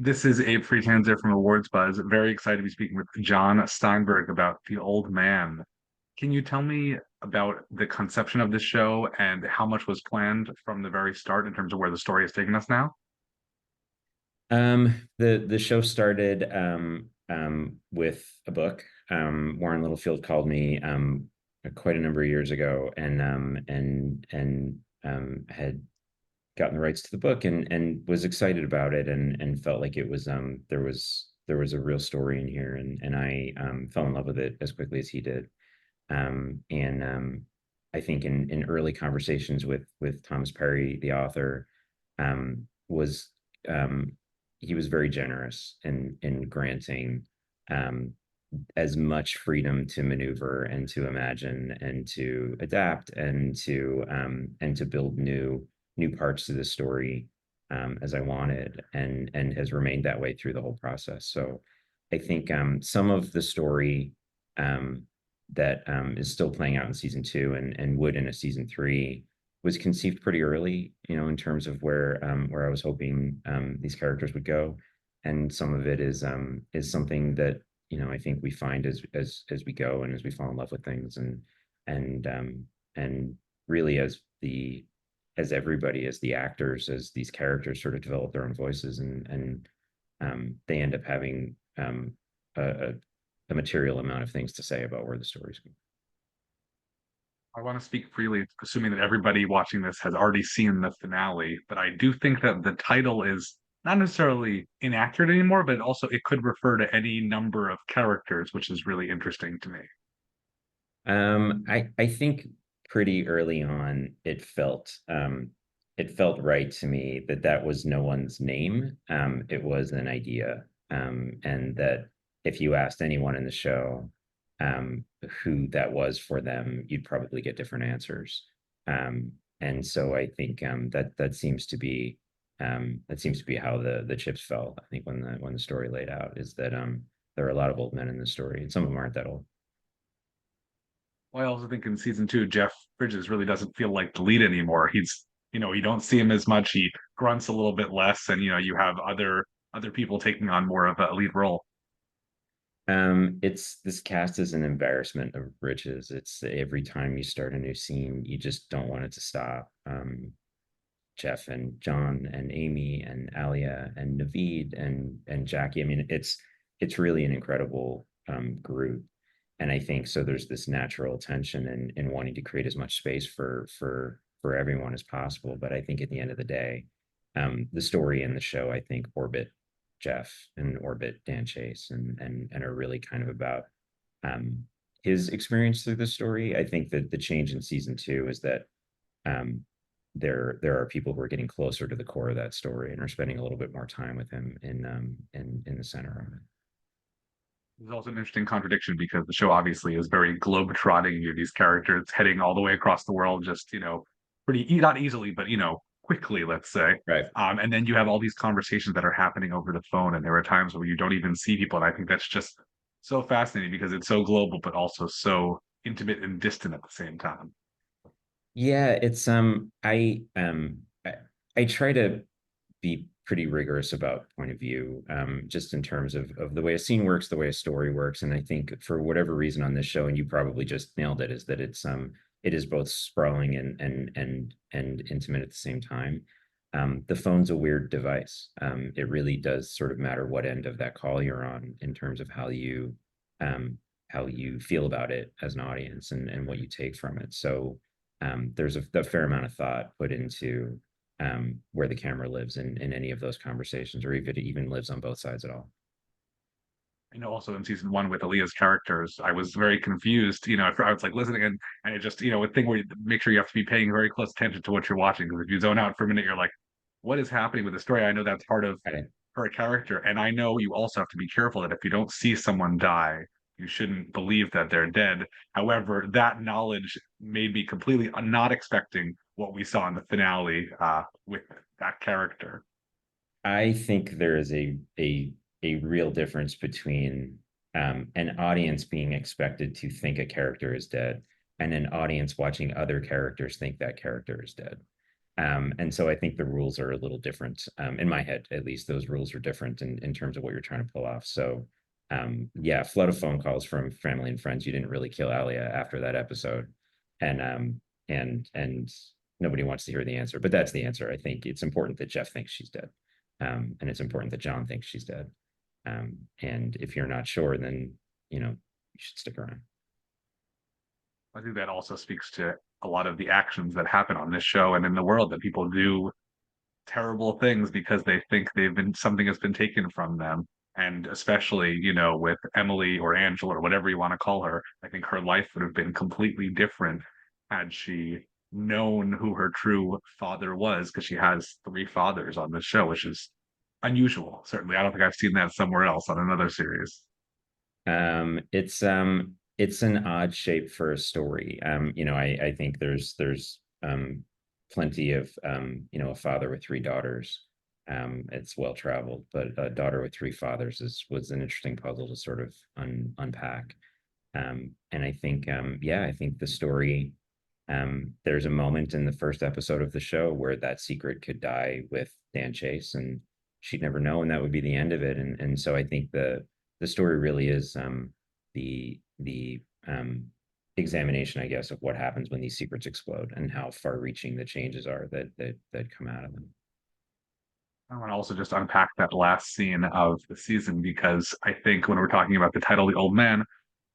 This is Abe Friedtanzer from Awards Buzz. Very excited to be speaking with Jon Steinberg about The Old Man. Can you tell me about the conception of this show and how much was planned from the very start in terms of where the story has taken us now? The show started with a book. Warren Littlefield called me quite a number of years ago and had gotten the rights to the book and was excited about it and felt like it was there was a real story in here and I fell in love with it as quickly as he did. And I think in early conversations with Thomas Perry, the author, was he was very generous in granting um, as much freedom to maneuver and to imagine and to adapt and to build new parts to the story as I wanted and has remained that way through the whole process. So I think some of the story um, that is still playing out in season two and would in a season three was conceived pretty early, in terms of where I was hoping these characters would go, and some of it is something that I think we find as we go and as we fall in love with things and really as everybody, as the actors, as these characters sort of develop their own voices and they end up having a, a material amount of things to say about where the story's going. I want to speak freely, assuming that everybody watching this has already seen the finale, but I do think that the title is not necessarily inaccurate anymore, but also it could refer to any number of characters, which is really interesting to me. I think pretty early on it felt right to me that that was no one's name. It was an idea, and that if you asked anyone in the show who that was for them, you'd probably get different answers. And so I think that seems to be how the chips fell. I think when the story laid out is that there are a lot of old men in the story, and some of them aren't that old. Well, I also think in season two, Jeff Bridges really doesn't feel like the lead anymore. You don't see him as much. He grunts a little bit less, and you have other people taking on more of a lead role. It's this cast is an embarrassment of riches. It's every time you start a new scene, you just don't want it to stop. Jeff and John and Amy and Alia and Naveed and Jackie. I mean, it's really an incredible group, and I think so. There's this natural tension in wanting to create as much space for everyone as possible. But I think at the end of the day, the story and the show I think orbit Jeff and orbit Dan Chase and are really kind of about um, his experience through the story. I think that the change in season two is that um, there are people who are getting closer to the core of that story and are spending a little bit more time with him in the center of it. There's also an interesting contradiction because the show obviously is very globe-trotting. These characters heading all the way across the world, just pretty not easily, but quickly, let's say. Right. And then you have all these conversations that are happening over the phone, and there are times where you don't even see people, and I think that's just so fascinating because it's so global, but also so intimate and distant at the same time. Yeah, it's I try to be pretty rigorous about point of view, just in terms of the way a scene works, the way a story works. And I think for whatever reason on this show, and you probably just nailed it, is that it is both sprawling and intimate at the same time. The phone's a weird device. It really does sort of matter what end of that call you're on in terms of how you feel about it as an audience and what you take from it. So there's a fair amount of thought put into where the camera lives in any of those conversations, or if it even lives on both sides at all. I know also in season one with Aaliyah's characters, I was very confused. I was like listening and it just, a thing where you make sure you have to be paying very close attention to what you're watching because if you zone out for a minute, you're like, what is happening with the story? I know that's part of Right. her character. And I know you also have to be careful that if you don't see someone die, you shouldn't believe that they're dead. However, that knowledge made me completely not expecting what we saw in the finale with that character. I think there is a real difference between an audience being expected to think a character is dead and an audience watching other characters think that character is dead. And so I think the rules are a little different. In my head, at least, those rules are different in terms of what you're trying to pull off. So yeah, flood of phone calls from family and friends. You didn't really kill Alia after that episode. And and nobody wants to hear the answer, but that's the answer. I think it's important that Jeff thinks she's dead. And it's important that Jon thinks she's dead. And if you're not sure, then you should stick around. I think that also speaks to a lot of the actions that happen on this show and in the world, that people do terrible things because they think something has been taken from them. And especially, with Emily or Angela or whatever you want to call her, I think her life would have been completely different had she known who her true father was, because she has three fathers on this show, which is unusual. Certainly, I don't think I've seen that somewhere else on another series. It's an odd shape for a story. I think there's plenty of a father with three daughters. It's well traveled, but a daughter with three fathers was an interesting puzzle to sort of unpack. And I think yeah, I think the story, there's a moment in the first episode of the show where that secret could die with Dan Chase, and she'd never know, and that would be the end of it. And so I think the story really is the examination, I guess, of what happens when these secrets explode and how far-reaching the changes are that come out of them. I want to also just unpack that last scene of the season, because I think when we're talking about the title, The Old Man,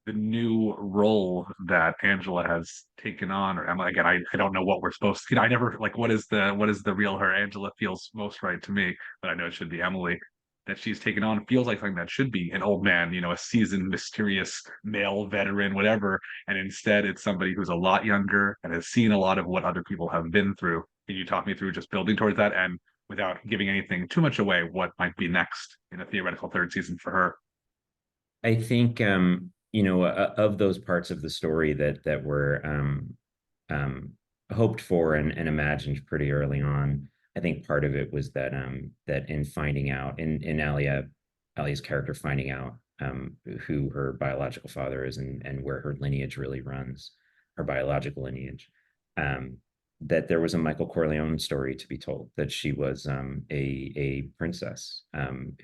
the new role that Angela has taken on, or Emma, again, I don't know what we're supposed to, I never like, what is the real her? Angela feels most right to me, but I know it should be Emily. That she's taken on feels like something that should be an old man, a seasoned, mysterious male veteran, whatever. And instead, it's somebody who's a lot younger and has seen a lot of what other people have been through. Can you talk me through just building towards that, and without giving anything too much away, what might be next in a theoretical third season for her? I think of those parts of the story that were um, hoped for and imagined pretty early on. I think part of it was that in finding out in Alia's character finding out who her biological father is, and where her lineage really runs, her biological lineage. Um, that there was a Michael Corleone story to be told, that she was a princess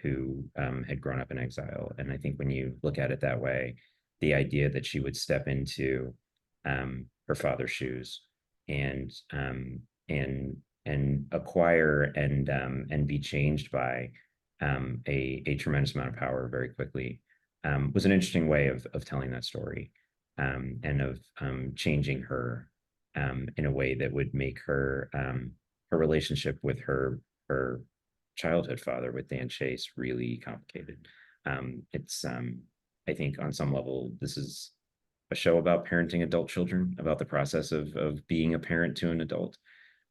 who had grown up in exile. And I think when you look at it that way, the idea that she would step into her father's shoes and and acquire and be changed by a tremendous amount of power very quickly was an interesting way of telling that story, and of changing her in a way that would make her relationship with her childhood father, with Dan Chase, really complicated. It's I think on some level this is a show about parenting adult children, about the process of being a parent to an adult,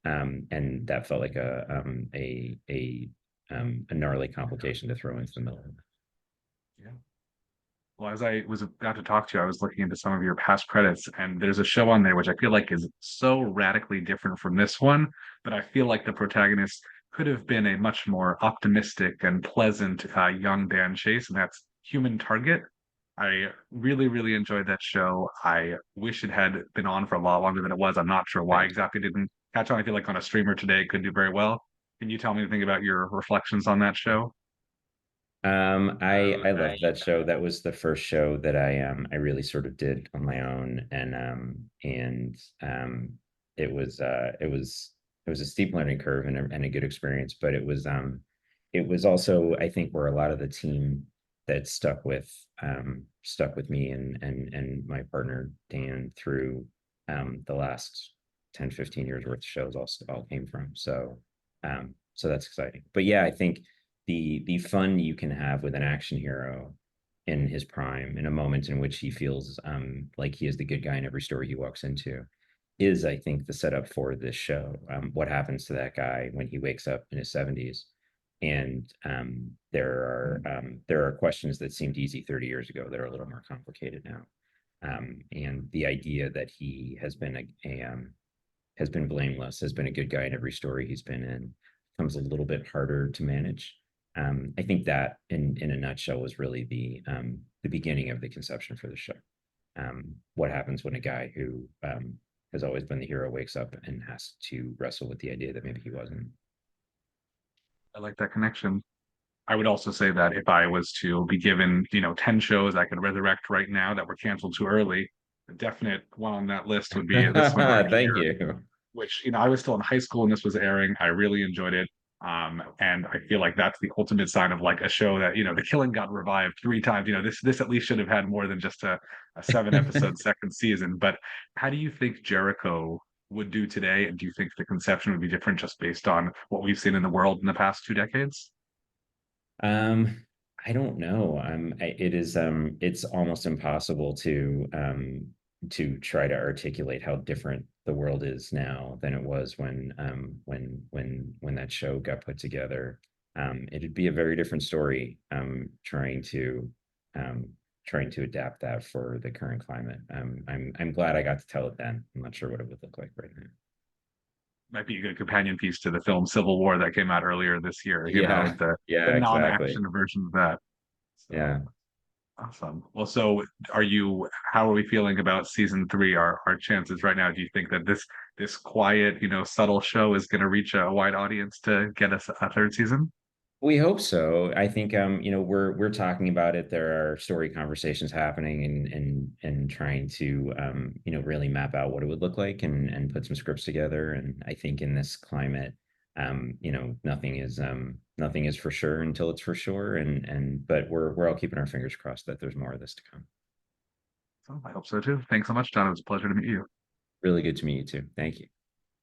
and that felt like a gnarly complication to throw into the middle. Yeah. Well, as I was about to talk to you, I was looking into some of your past credits, and there's a show on there which I feel like is so radically different from this one, but I feel like the protagonist could have been a much more optimistic and pleasant young Dan Chase, and that's Human Target. I really, really enjoyed that show. I wish it had been on for a lot longer than it was. I'm not sure why Right. exactly it didn't catch on. I feel like on a streamer today it could do very well. Can you tell me anything about your reflections on that show? I loved that show. That was the first show that I really sort of did on my own, and it was it was a steep learning curve and a good experience, but it was also, I think, where a lot of the team that stuck with me and my partner Dan through the last 10-15 years worth of shows all came from. So that's exciting. But yeah, I think the fun you can have with an action hero in his prime, in a moment in which he feels like he is the good guy in every story he walks into, is, I think, the setup for this show. What happens to that guy when he wakes up in his 70s? And there are questions that seemed easy 30 years ago that are a little more complicated now. And the idea that he has been blameless, has been a good guy in every story he's been in, becomes a little bit harder to manage. I think that, in a nutshell, was really the beginning of the conception for the show. What happens when a guy who has always been the hero wakes up and has to wrestle with the idea that maybe he wasn't. I like that connection. I would also say that if I was to be given, 10 shows I could resurrect right now that were canceled too early, the definite one on that list would be This Summer of Thank Fear, you. which, I was still in high school when this was airing. I really enjoyed it. And I feel like that's the ultimate sign of like a show that, The Killing got revived 3 times. This at least should have had more than just a 7 episode second season. But how do you think Jericho would do today? And do you think the conception would be different just based on what we've seen in the world in the past 2 decades? Um, I don't know. It is it's almost impossible to try to articulate how different the world is now than it was when that show got put together. It'd be a very different story um trying to adapt that for the current climate. I'm glad I got to tell it then. I'm not sure what it would look like right now. Might be a good companion piece to the film Civil War that came out earlier this year, Yeah, the yeah, exactly. non-action version of that. Yeah. So awesome. Well, so how are we feeling about season 3? Our chances right now, do you think that this quiet, subtle show is going to reach a wide audience to get us a third season? We hope so. I think we're talking about it. There are story conversations happening and trying to really map out what it would look like and put some scripts together. And I think in this climate, nothing is for sure until it's for sure. But we're all keeping our fingers crossed that there's more of this to come. So I hope so too. Thanks so much, John. It was a pleasure to meet you. Really good to meet you too. Thank you.